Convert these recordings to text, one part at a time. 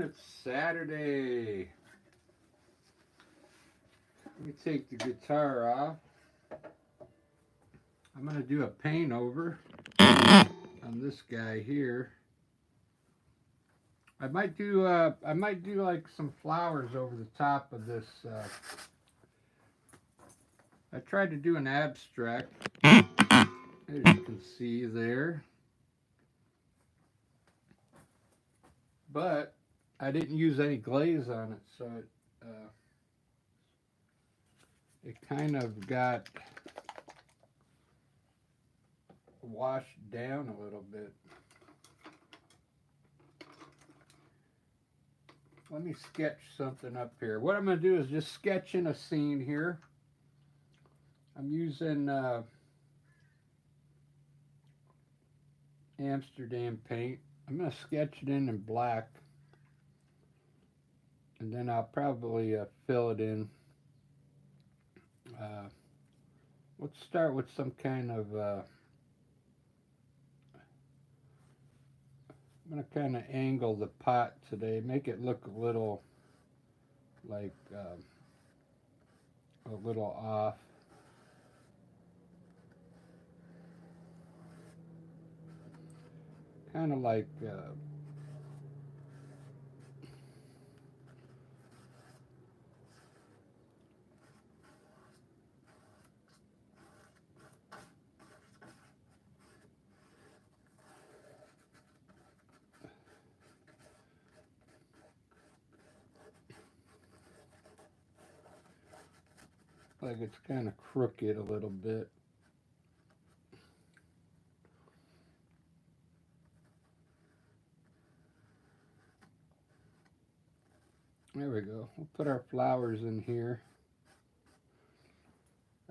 It's Saturday. Let me take the guitar off. I'm going to do a paint over on this guy here. I might do like some flowers over the top of this. I tried to do an abstract, as you can see there, but I didn't use any glaze on it, so it kind of got washed down a little bit. Let me sketch something up here. What I'm going to do is just sketch in a scene here. I'm using Amsterdam paint. I'm going to sketch it in black, and then I'll probably fill it in. Let's start with some kind of I'm going to kind of angle the pot today, make it look a little like a little off. Kind of like it's kind of crooked a little bit. There we go. We'll put our flowers in here.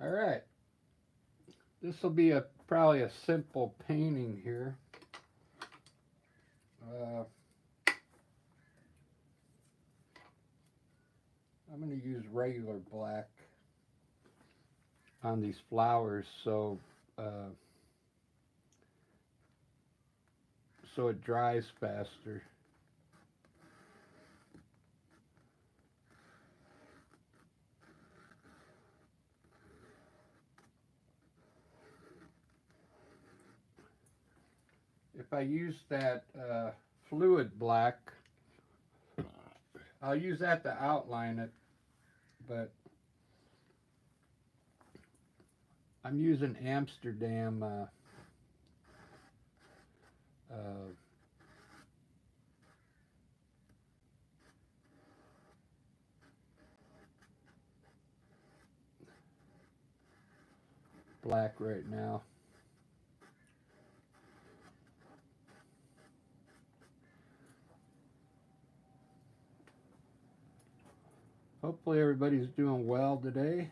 All right. This will be probably a simple painting here. I'm going to use regular black on these flowers so it dries faster. If I use that fluid black, I'll use that to outline it, but I'm using Amsterdam black right now. Hopefully everybody's doing well today.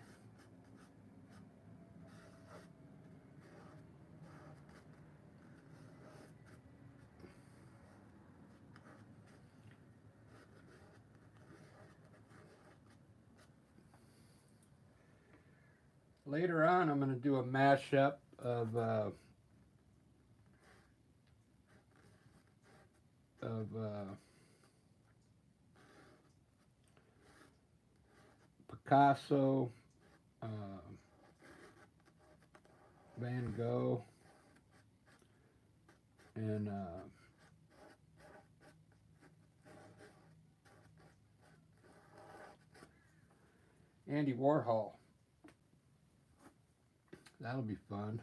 Later on, I'm going to do a mashup of Picasso, Van Gogh, and Andy Warhol. That'll be fun.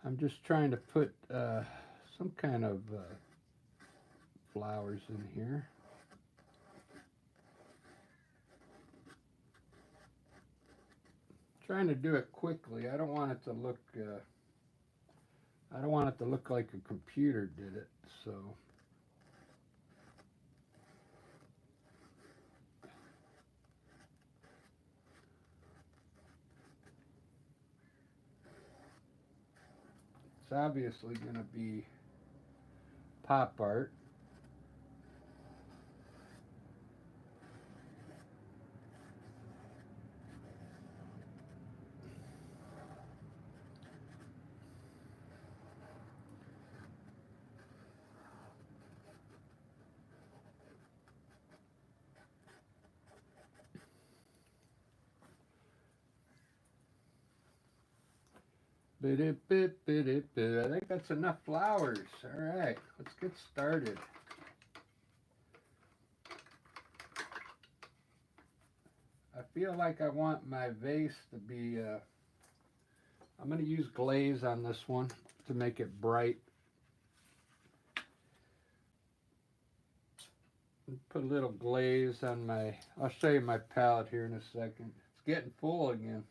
I'm just trying to put some kind of flowers in here. Trying to do it quickly. I don't want it to look like a computer did it, so it's obviously going to be pop art. I think that's enough flowers. All right, let's get started. I feel like I want my vase to be, I'm going to use glaze on this one to make it bright. Put a little glaze on my, I'll show you my palette here in a second. It's getting full again.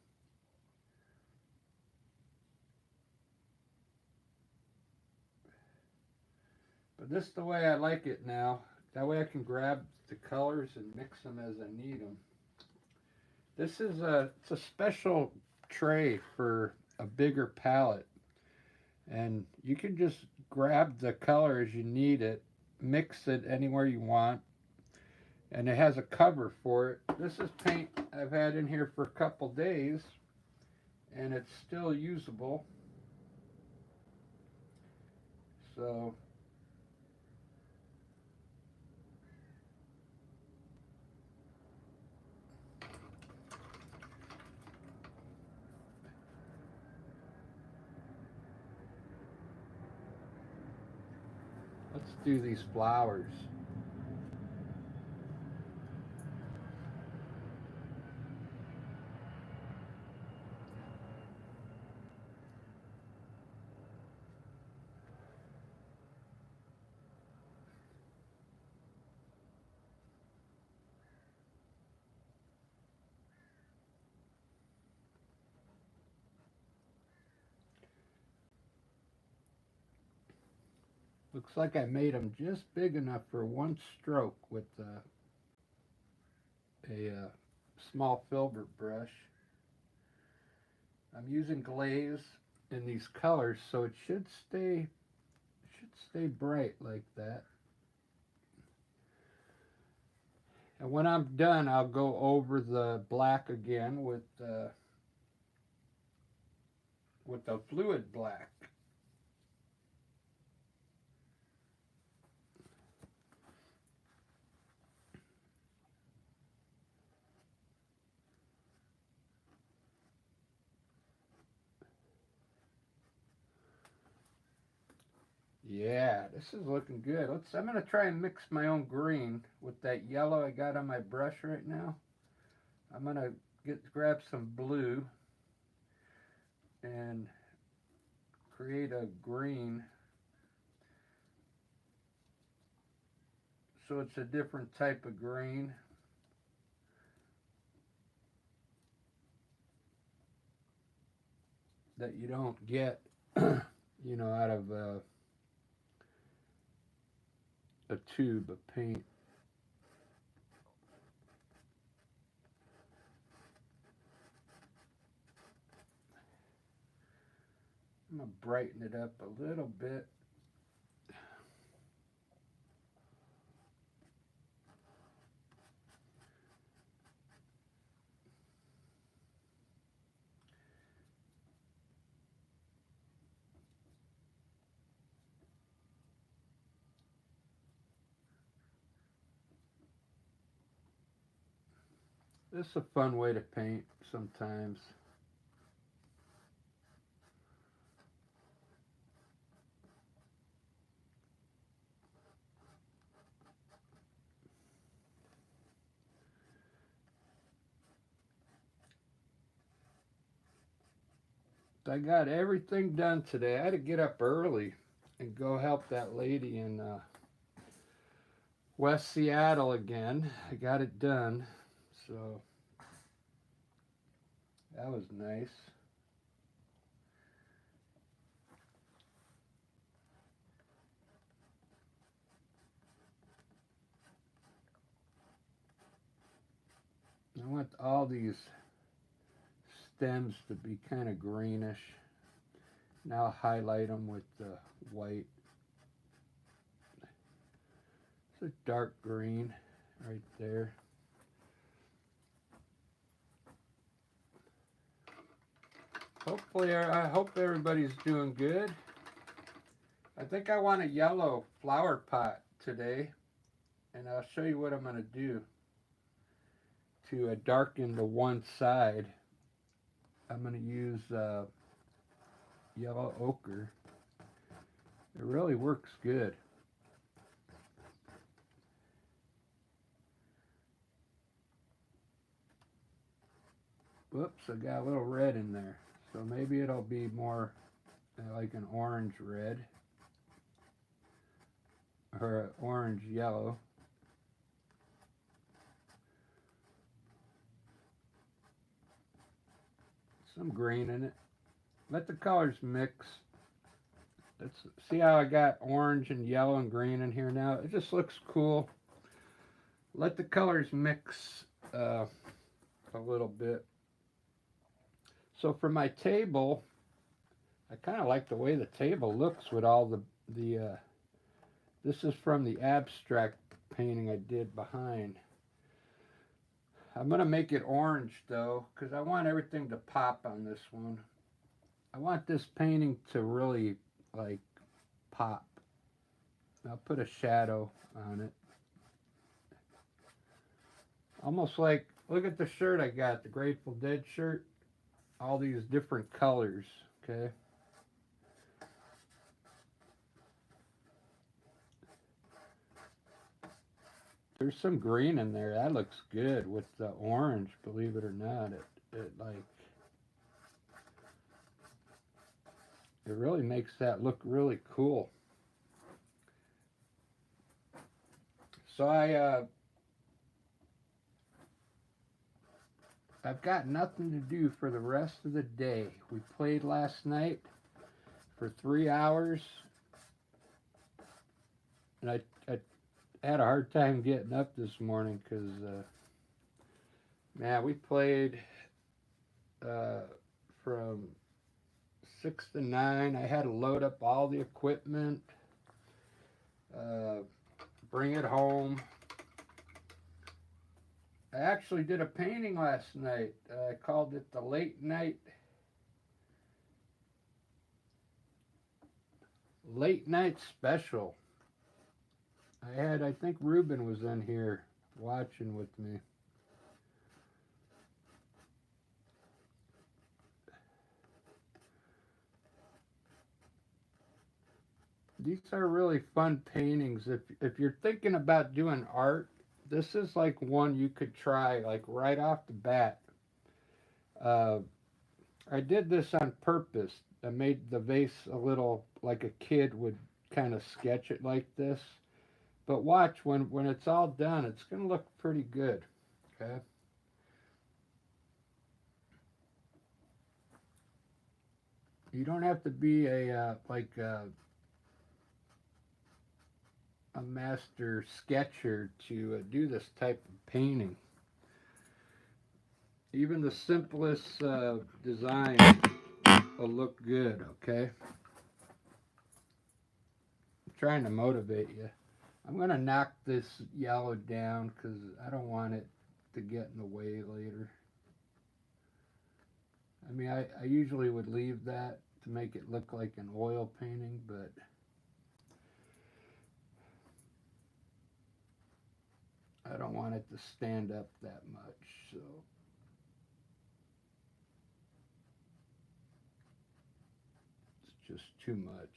But this is the way I like it now. That way I can grab the colors and mix them as I need them. This is it's a special tray for a bigger palette. And you can just grab the color as you need it, mix it anywhere you want. And it has a cover for it. This is paint I've had in here for a couple days. And it's still usable. So let's do these flowers. Looks like I made them just big enough for one stroke with a small filbert brush. I'm using glaze in these colors, so it should stay bright like that. And when I'm done, I'll go over the black again with the fluid black. Yeah, this is looking good. I'm gonna try and mix my own green with that yellow I got on my brush right now. I'm gonna grab some blue and create a green so it's a different type of green. That you don't get, you know, out of a tube of paint. I'm going to brighten it up a little bit. This is a fun way to paint sometimes. I got everything done today. I had to get up early and go help that lady in West Seattle again. I got it done, so that was nice. I want all these stems to be kind of greenish. Now I'll highlight them with the white. It's a dark green right there. Hopefully, I hope everybody's doing good. I think I want a yellow flower pot today, and I'll show you what I'm going to do to darken the one side. I'm going to use yellow ochre. It really works good. Whoops, I got a little red in there. So maybe it'll be more like an orange red or an orange yellow. Some green in it. Let the colors mix. Let's see how I got orange and yellow and green in here now. It just looks cool. Let the colors mix a little bit. So for my table, I kind of like the way the table looks with all the this is from the abstract painting I did behind. I'm going to make it orange though, because I want everything to pop on this one. I want this painting to really like pop. I'll put a shadow on it. Almost like, look at the shirt I got, the Grateful Dead shirt. All these different colors, okay? There's some green in there. That looks good with the orange, believe it or not. It really makes that look really cool. So I've got nothing to do for the rest of the day. We played last night for 3 hours, and I had a hard time getting up this morning because, man, we played from 6 to 9. I had to load up all the equipment, bring it home. I actually did a painting last night. I called it the late night special. I think Ruben was in here watching with me. These are really fun paintings. If you're thinking about doing art, this is like one you could try like right off the bat. I did this on purpose. I made the vase a little like a kid would kind of sketch it like this. But watch, when it's all done, it's going to look pretty good, okay? You don't have to be a master sketcher to do this type of painting. Even the simplest design will look good, okay? I'm trying to motivate you. I'm going to knock this yellow down because I don't want it to get in the way later. I mean, I usually would leave that to make it look like an oil painting, but I don't want it to stand up that much, so. It's just too much.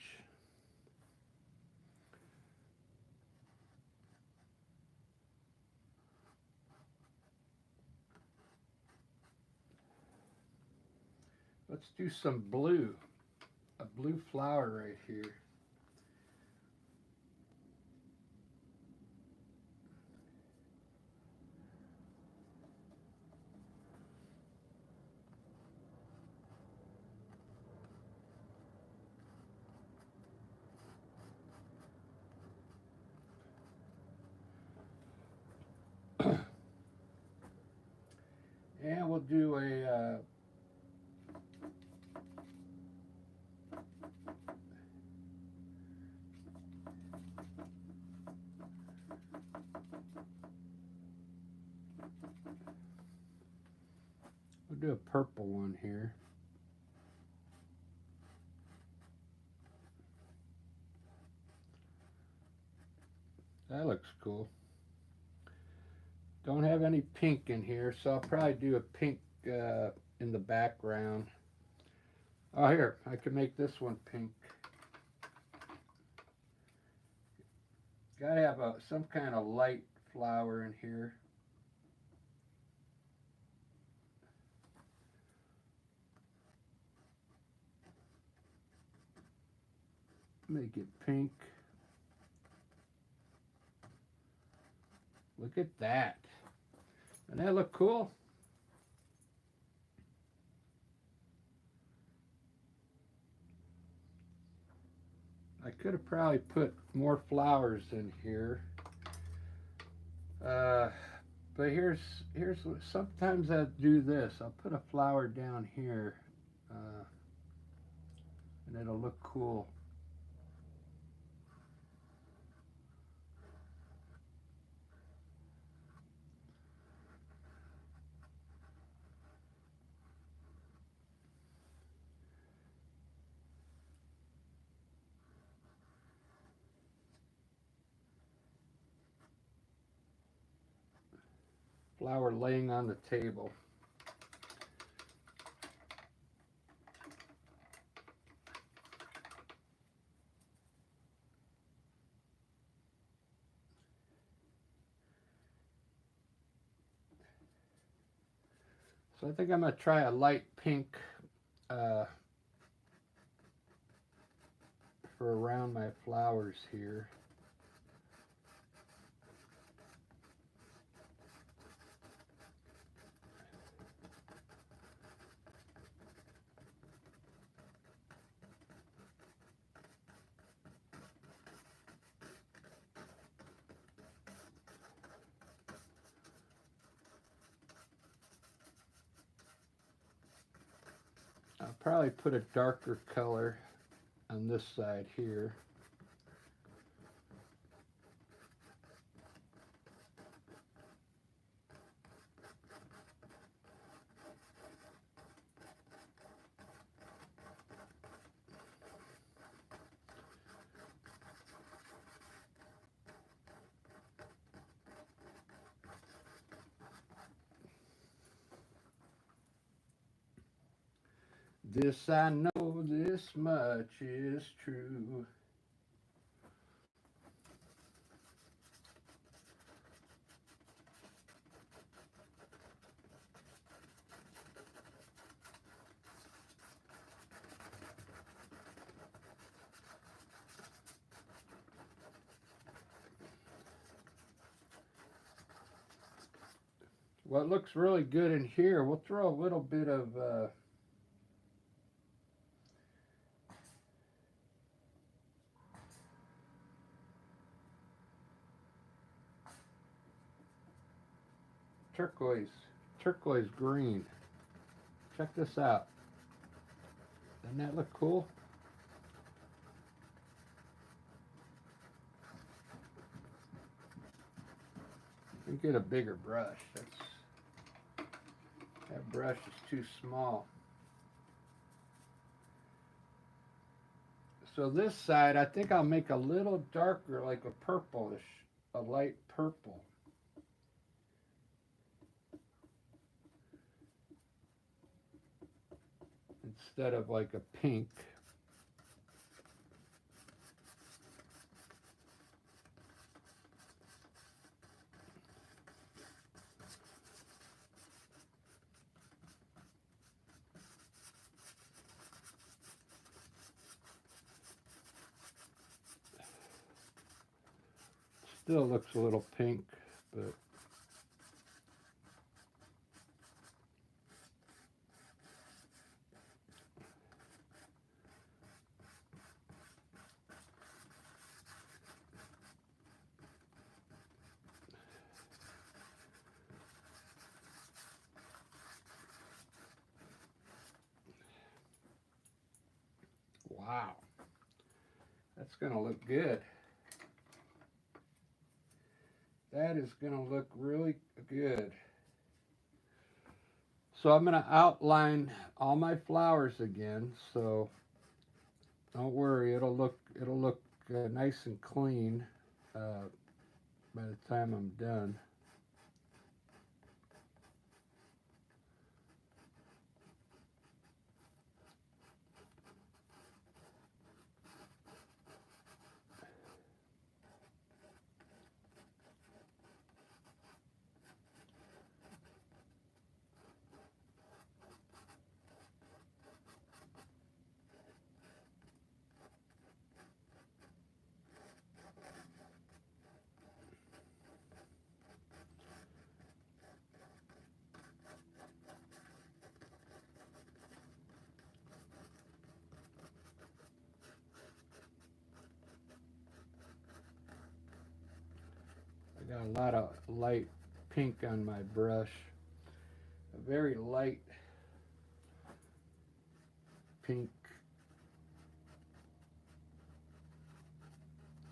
Let's do some blue. A blue flower right here. And we'll do a do a purple one here. That looks cool. Don't have any pink in here, so I'll probably do a pink in the background. Oh, here, I can make this one pink. Gotta have some kind of light flower in here. Make it pink. Look at that. Doesn't that look cool? I could have probably put more flowers in here. But here's what, sometimes I do this. I'll put a flower down here, and it'll look cool. Flower laying on the table. So I think I'm going to try a light pink for around my flowers here. I'll probably put a darker color on this side here. This I know, this much is true. What looks really good in here, we'll throw a little bit of turquoise green. Check this out. Doesn't that look cool? Let me get a bigger brush. That brush is too small. So this side, I think I'll make a little darker, like a purplish, a light purple. Instead of like a pink. Still looks a little pink, but wow, that's gonna look good. That is gonna look really good. So I'm going to outline all my flowers again. So don't worry, it'll look nice and clean by the time I'm done. I got a lot of light pink on my brush. A very light pink.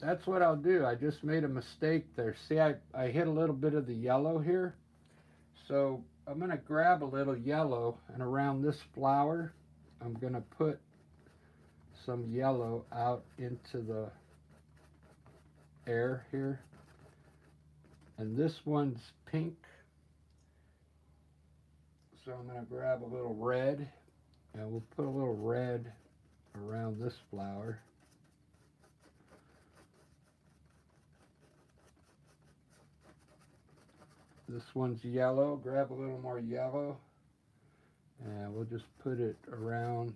That's what I'll do. I just made a mistake there. See, I hit a little bit of the yellow here. So I'm going to grab a little yellow, and around this flower, I'm going to put some yellow out into the air here. And this one's pink. So I'm going to grab a little red, and we'll put a little red around this flower. This one's yellow. Grab a little more yellow, and we'll just put it around.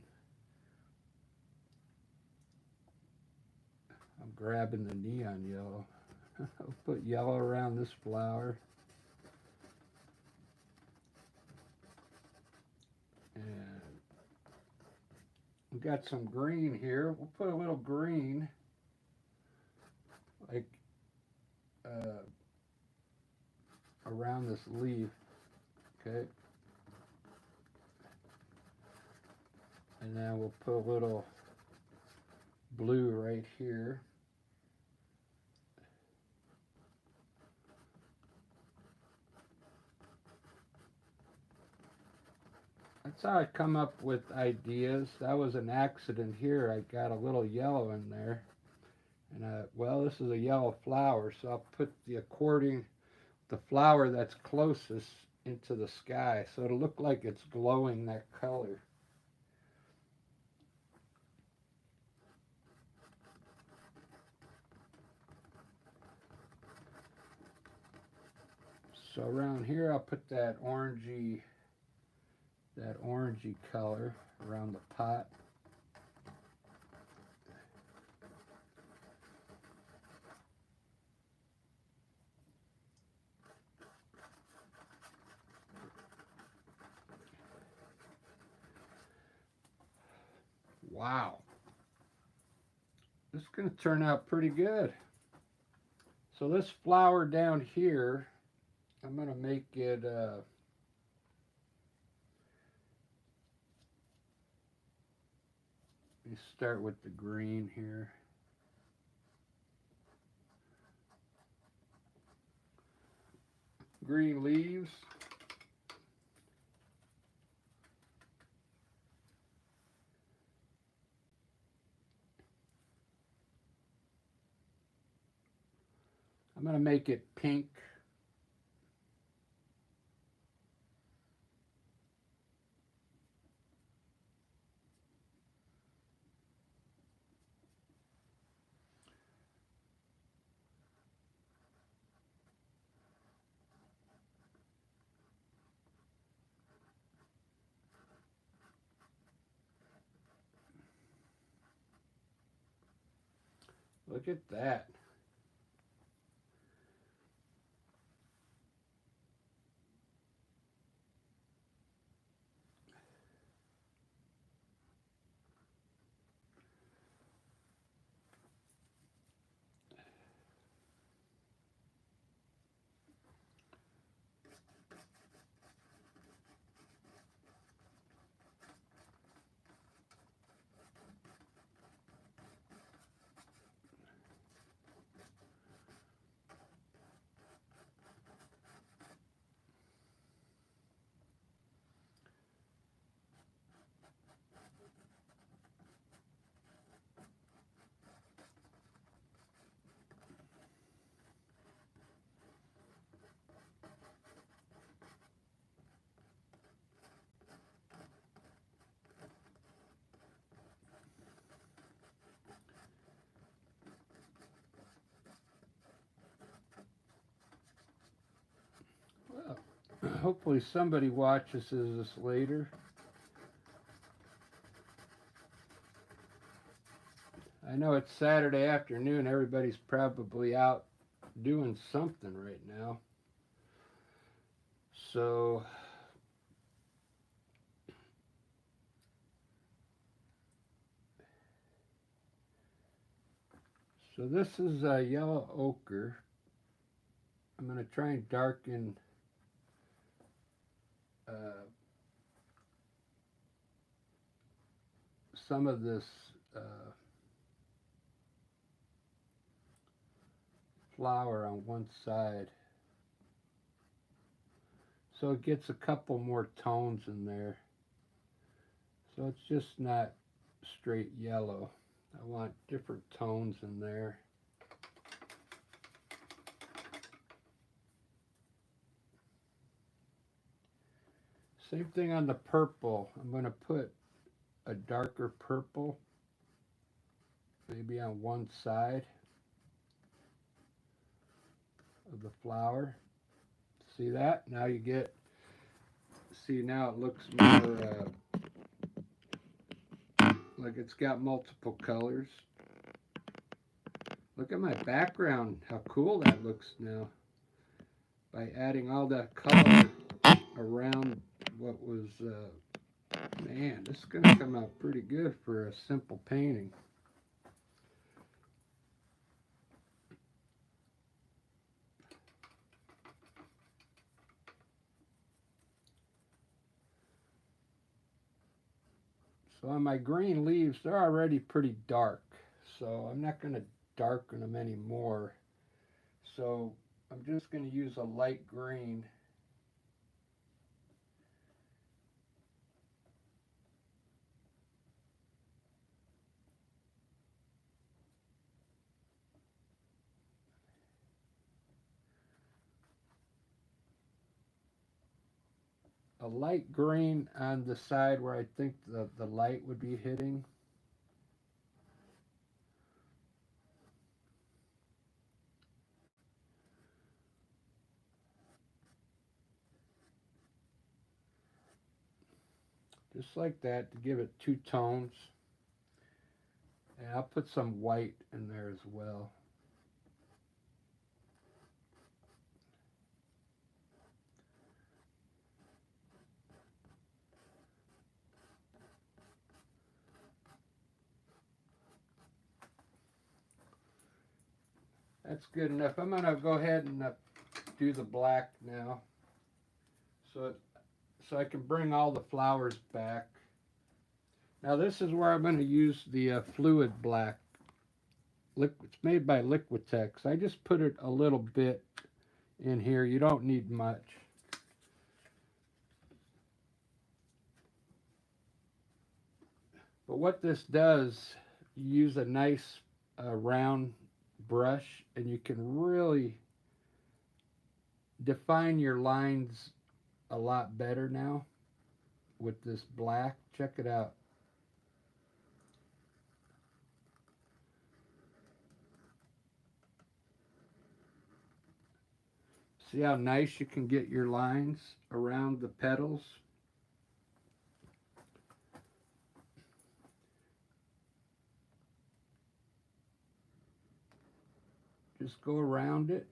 I'm grabbing the neon yellow. I'll put yellow around this flower. And we've got some green here. We'll put a little green, like around this leaf, okay? And then we'll put a little blue right here. That's how I come up with ideas. That was an accident here. I got a little yellow in there. And well, this is a yellow flower, so I'll put the flower that's closest into the sky, so it'll look like it's glowing that color. So around here, I'll put that orangey color around the pot. Wow. This is going to turn out pretty good. So this flower down here, I'm going to make it let me start with the green here. Green leaves. I'm going to make it pink. Look at that. hopefully somebody watches this later. I know it's Saturday afternoon. Everybody's probably out doing something right now. So this is a yellow ochre. I'm going to try and darken some of this flower on one side, so it gets a couple more tones in there, so it's just not straight yellow. I want different tones in there. Same thing on the purple. I'm going to put a darker purple maybe on one side of the flower. See that? Now you get, see, now it looks more like it's got multiple colors. Look at my background, how cool that looks now, by adding all that color around what was, man, this is going to come out pretty good for a simple painting. So on my green leaves, they're already pretty dark, so I'm not going to darken them anymore. So I'm just going to use a light green. A light green on the side where I think the light would be hitting. Just like that, to give it two tones. And I'll put some white in there as well. That's good enough. I'm going to go ahead and do the black now, so I can bring all the flowers back. Now this is where I'm going to use the fluid black. It's made by Liquitex. I just put it a little bit in here. You don't need much. But what this does, you use a nice round brush, and you can really define your lines a lot better now with this black. Check it out. See how nice you can get your lines around the petals? Just go around it.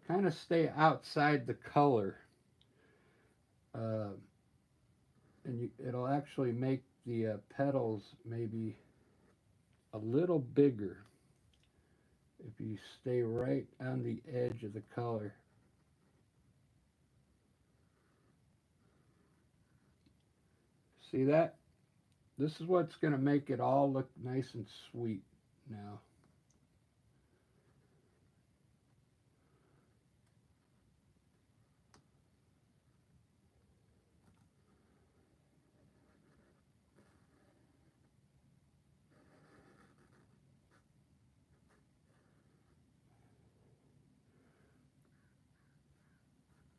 Kind of stay outside the color. And it'll actually make the petals maybe a little bigger if you stay right on the edge of the color. See that? This is what's going to make it all look nice and sweet now.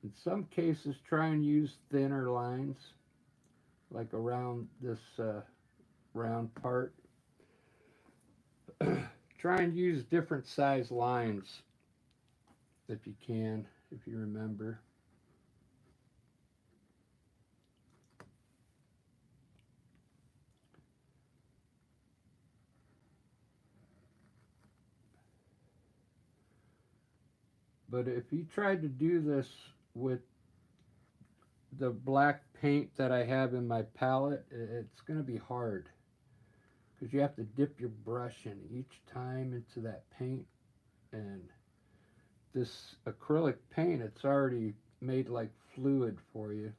In some cases, try and use thinner lines, like around this round part. Try and use different size lines if you can. if you remember. But if you tried to do this with the black paint that I have in my palette, it's going to be hard. Because you have to dip your brush in each time into that paint. And this acrylic paint, it's already made like fluid for you.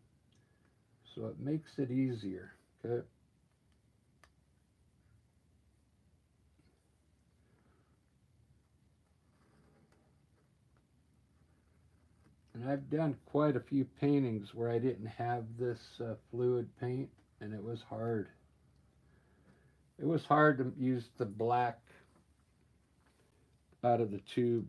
So it makes it easier. Okay. And I've done quite a few paintings where I didn't have this fluid paint, and it was hard. It was hard to use the black out of the tube.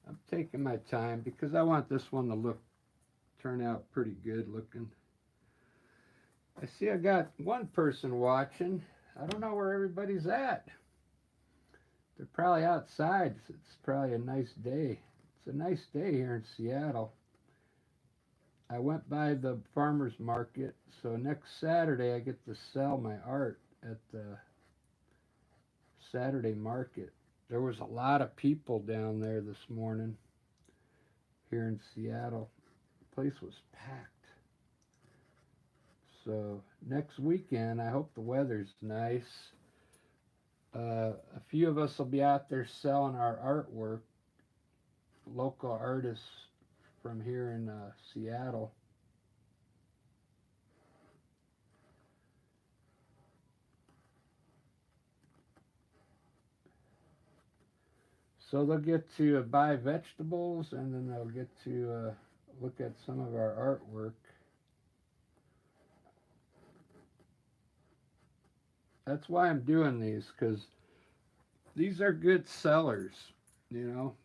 I'm taking my time because I want this one to turn out pretty good looking. I see I got one person watching. I don't know where everybody's at. They're probably outside. It's probably a nice day. It's a nice day here in Seattle. I went by the farmer's market, so next Saturday I get to sell my art at the Saturday market. There was a lot of people down there this morning here in Seattle. The place was packed. So next weekend, I hope the weather's nice. A few of us will be out there selling our artwork, local artists from here in Seattle. So they'll get to buy vegetables, and then they'll get to look at some of our artwork. That's why I'm doing these, because these are good sellers, you know.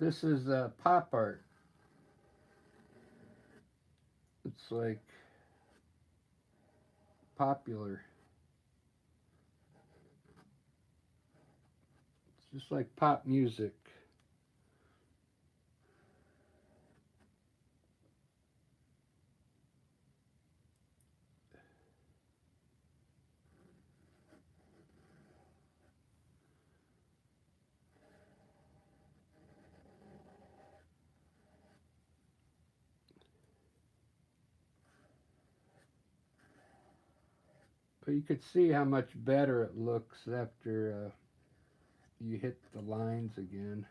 This is pop art. It's like popular. It's just like pop music. But you could see how much better it looks after you hit the lines again.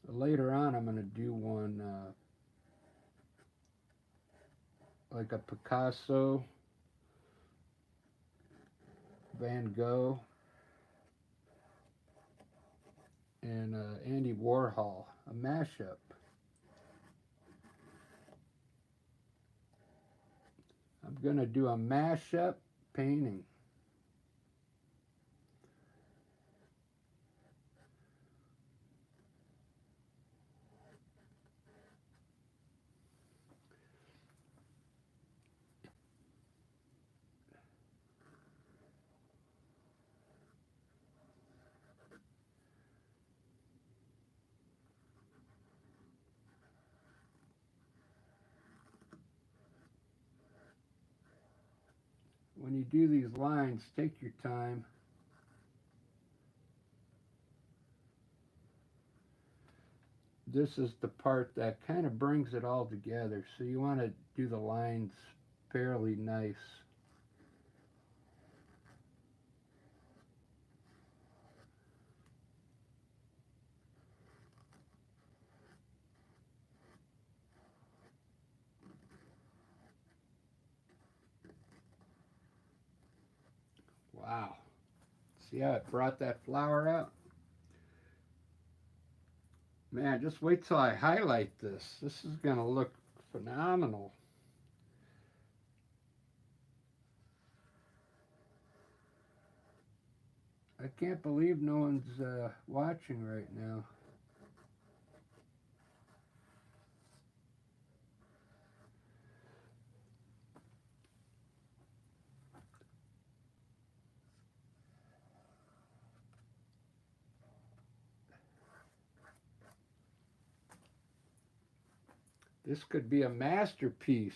Later on, I'm going to do one like a Picasso, Van Gogh, and Andy Warhol, a mashup. I'm going to do a mashup painting. when you do these lines, take your time. This is the part that kind of brings it all together. So you want to do the lines fairly nice. Wow. See how it brought that flower out? Man, just wait till I highlight this. This is going to look phenomenal. I can't believe no one's watching right now. This could be a masterpiece.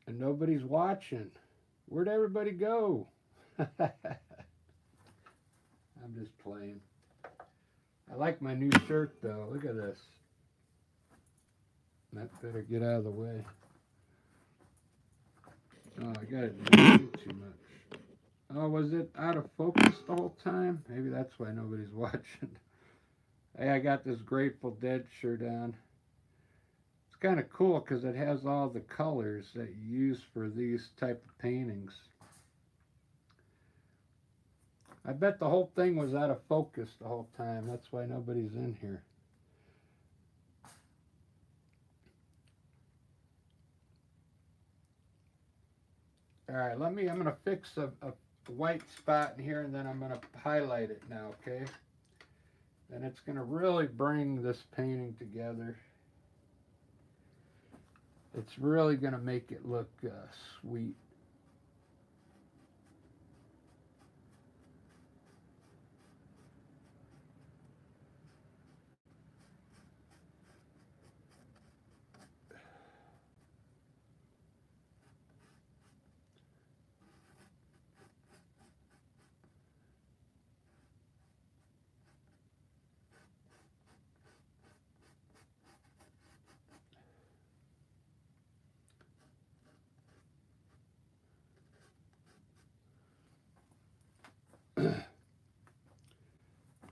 And nobody's watching. Where'd everybody go? I'm just playing. I like my new shirt though. Look at this. That better get out of the way. Oh, I got it too much. Oh, was it out of focus the whole time? Maybe that's why nobody's watching. Hey, I got this Grateful Dead shirt on. It's kind of cool because it has all the colors that you use for these type of paintings. I bet the whole thing was out of focus the whole time. That's why nobody's in here. All right, I'm going to fix a white spot in here, and then I'm going to highlight it now, okay? And it's going to really bring this painting together. It's really going to make it look sweet.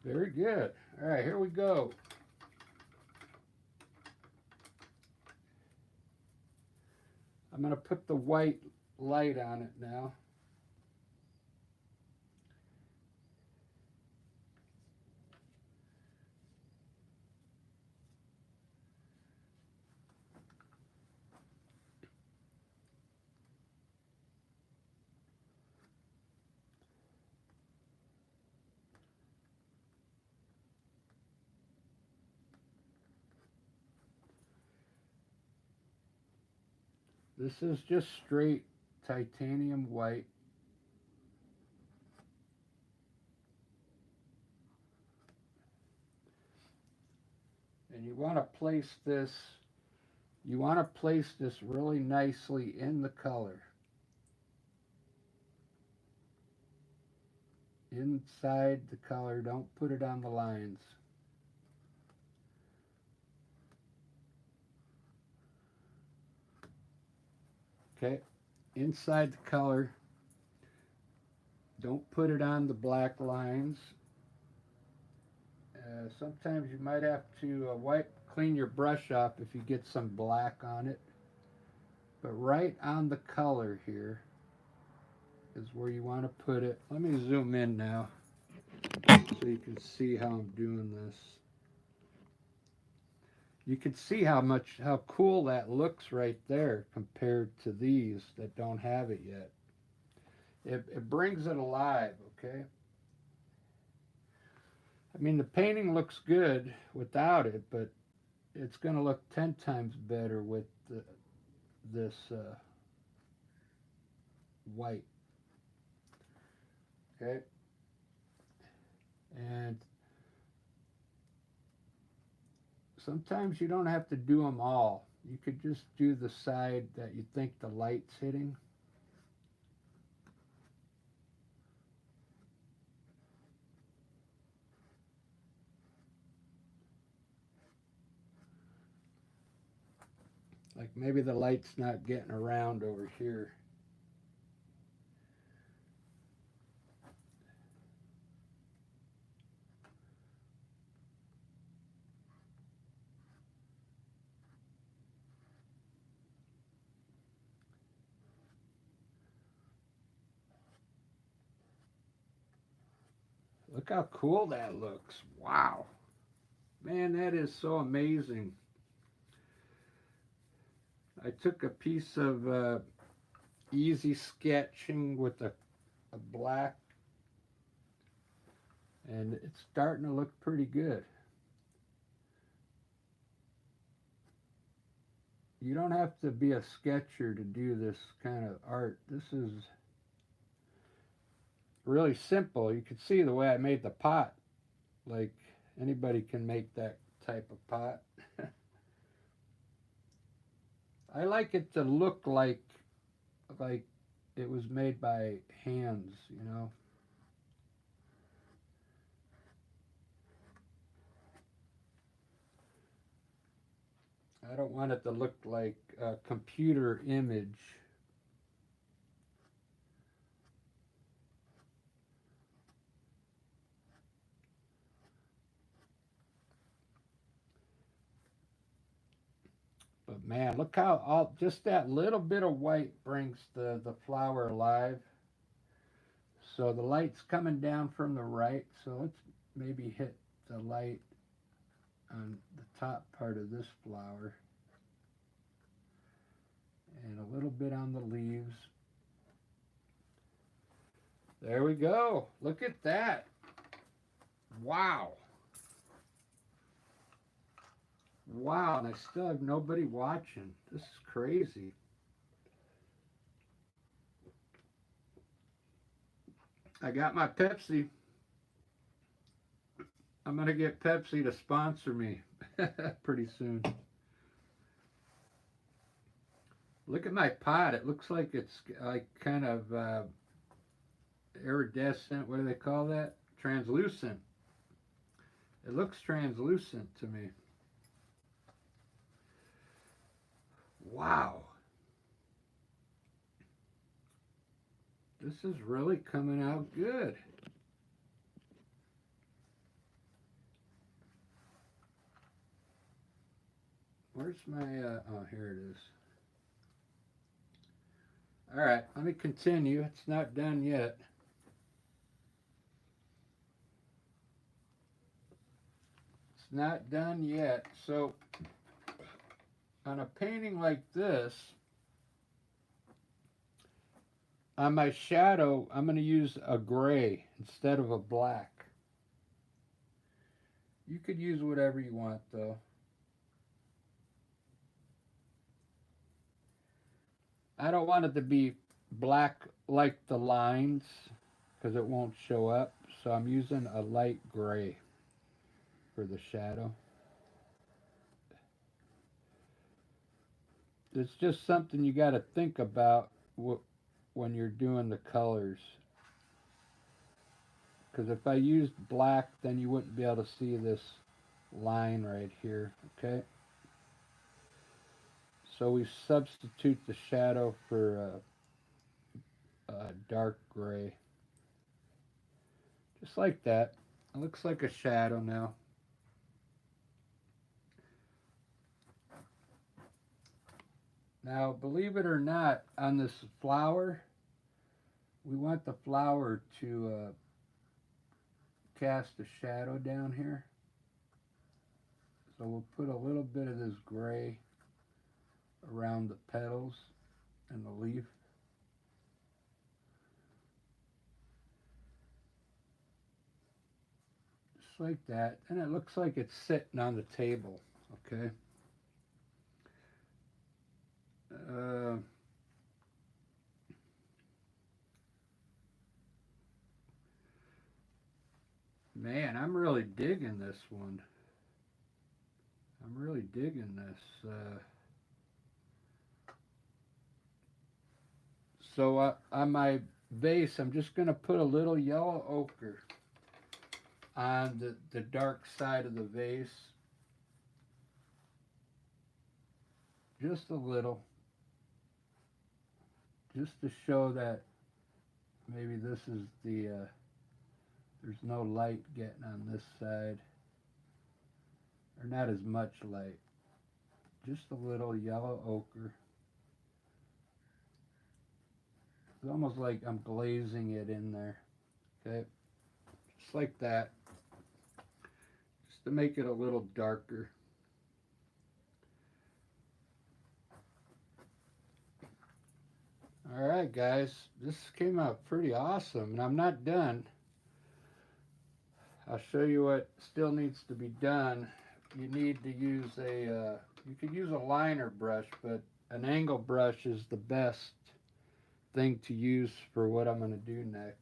Very good. All right, here we go. I'm going to put the white light on it now. This is just straight titanium white. And you want to place this really nicely in the color. Inside the color, don't put it on the lines. Okay, inside the color, don't put it on the black lines. Sometimes you might have to clean your brush off if you get some black on it. But right on the color here is where you want to put it. Let me zoom in now so you can see how I'm doing this. You can see how cool that looks right there compared to these that don't have it yet. It brings it alive, okay? I mean, the painting looks good without it, but it's going to look 10 times better with this white. Okay? And sometimes you don't have to do them all. You could just do the side that you think the light's hitting. Like maybe the light's not getting around over here. Look how cool that looks. Wow. Man, that is so amazing. I took a piece of easy sketching with a black, and it's starting to look pretty good. You don't have to be a sketcher to do this kind of art. This is really simple. You can see the way I made the pot. Like anybody can make that type of pot. I like it to look like it was made by hands, you know. I don't want it to look like a computer image. But man, look how all just that little bit of white brings the flower alive. So the light's coming down from the right. So let's maybe hit the light on the top part of this flower. And a little bit on the leaves. There we go. Look at that. Wow. Wow, and I still have nobody watching. This is crazy. I got my Pepsi. I'm going to get Pepsi to sponsor me pretty soon. Look at my pot. It looks like it's like kind of iridescent. What do they call that? Translucent. It looks translucent to me. Wow. This is really coming out good. Where's my, oh, here it is. All right, let me continue. It's not done yet. It's not done yet. So on a painting like this, on my shadow, I'm going to use a gray instead of a black. You could use whatever you want though. I don't want it to be black like the lines because it won't show up. So I'm using a light gray for the shadow. It's just something you got to think about when you're doing the colors. Because if I used black, then you wouldn't be able to see this line right here, okay? So we substitute the shadow for a dark gray. Just like that. It looks like a shadow now. Now, believe it or not, on this flower, we want the flower to cast a shadow down here. So we'll put a little bit of this gray around the petals and the leaf. Just like that. And it looks like it's sitting on the table, okay? Man, I'm really digging this one. I'm really digging this. So on my vase, I'm just going to put a little yellow ochre on the dark side of the vase. Just a little. Just to show that maybe this is there's no light getting on this side. Or not as much light. Just a little yellow ochre. It's almost like I'm glazing it in there. Okay? Just like that. Just to make it a little darker. Alright guys, this came out pretty awesome, and I'm not done. I'll show you what still needs to be done. You need to use you could use a liner brush, but an angle brush is the best thing to use for what I'm going to do next.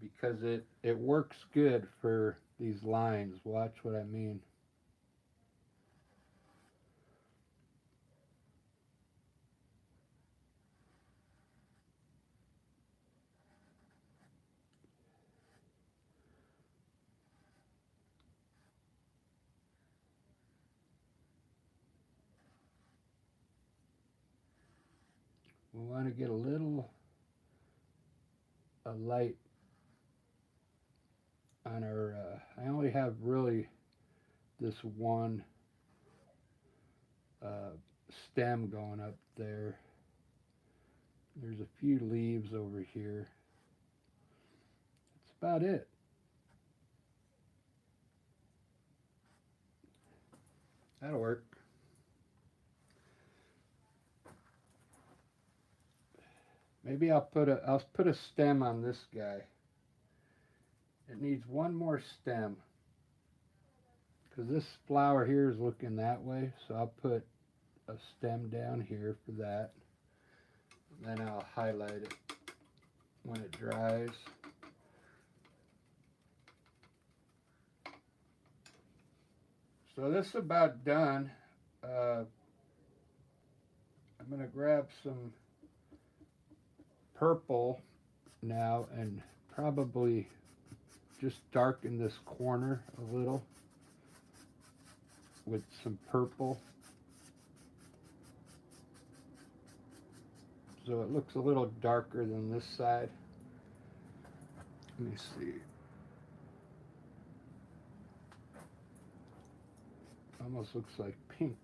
Because it works good for these lines. Watch what I mean. We want to get a little light on our, I only have really this one stem going up there. There's a few leaves over here. That's about it. That'll work. Maybe I'll put a stem on this guy. It needs one more stem, because this flower here is looking that way, so I'll put a stem down here for that. And then I'll highlight it when it dries. So this is about done. I'm going to grab some purple now and probably just darken this corner a little with some purple, so it looks a little darker than this side. Let me see. Almost looks like pink.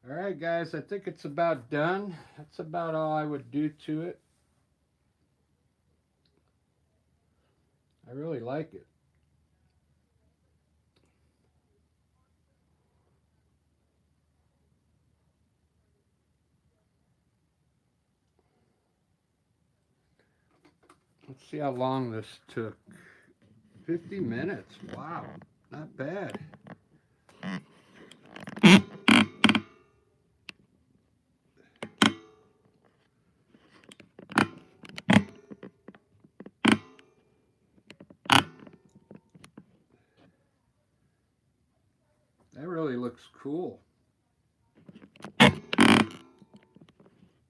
Alright guys, I think it's about done. That's about all I would do to it. I really like it. Let's see how long this took. 50 minutes. Wow, not bad. That really looks cool.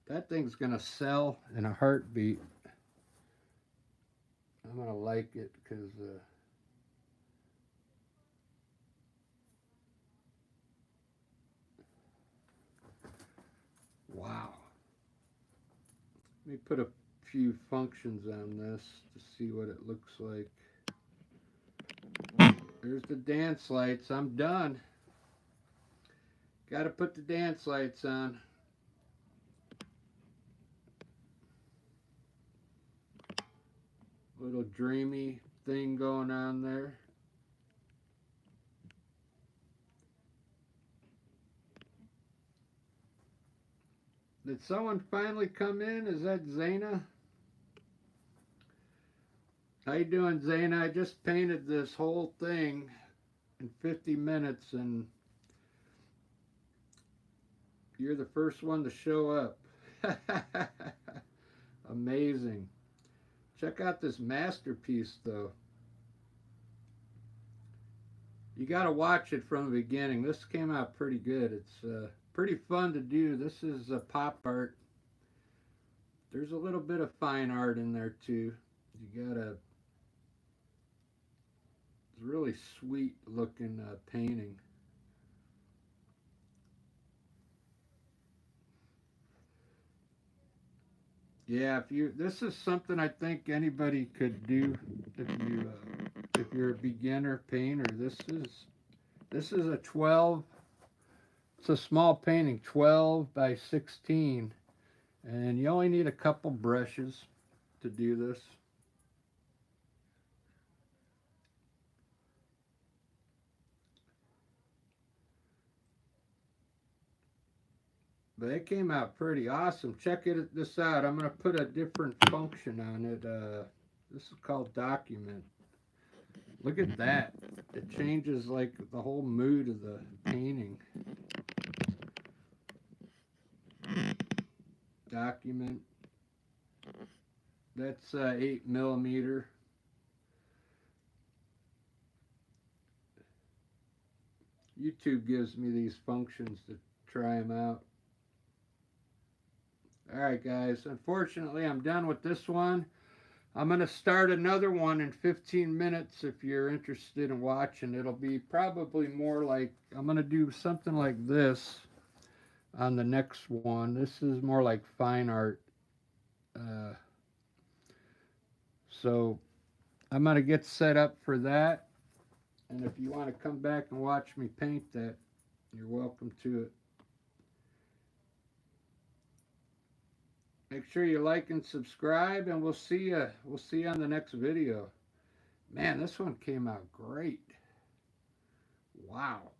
That thing's gonna sell in a heartbeat. I'm gonna like it because wow. Let me put a few functions on this to see what it looks like. There's the dance lights. I'm done. Got to put the dance lights on. Little dreamy thing going on there. Did someone finally come in? Is that Zaina? How you doing, Zaina? I just painted this whole thing in 50 minutes and you're the first one to show up. Amazing. Check out this masterpiece though. You got to watch it from the beginning. This came out pretty good. It's pretty fun to do. This is pop art. There's a little bit of fine art in there too. You got a really sweet looking painting. Yeah, this is something I think anybody could do if you're a beginner painter. This is a 12. It's a small painting, 12 by 16, and you only need a couple brushes to do this. But it came out pretty awesome. Check this out. I'm going to put a different function on it. This is called document. Look at that. It changes like the whole mood of the painting. Document. That's 8mm. YouTube gives me these functions to try them out. Alright guys, unfortunately I'm done with this one. I'm going to start another one in 15 minutes if you're interested in watching. It'll be probably more like, I'm going to do something like this on the next one. This is more like fine art. So I'm going to get set up for that. And if you want to come back and watch me paint that, you're welcome to it. Make sure you like and subscribe, and we'll see you on the next video. Man, this one came out great. Wow.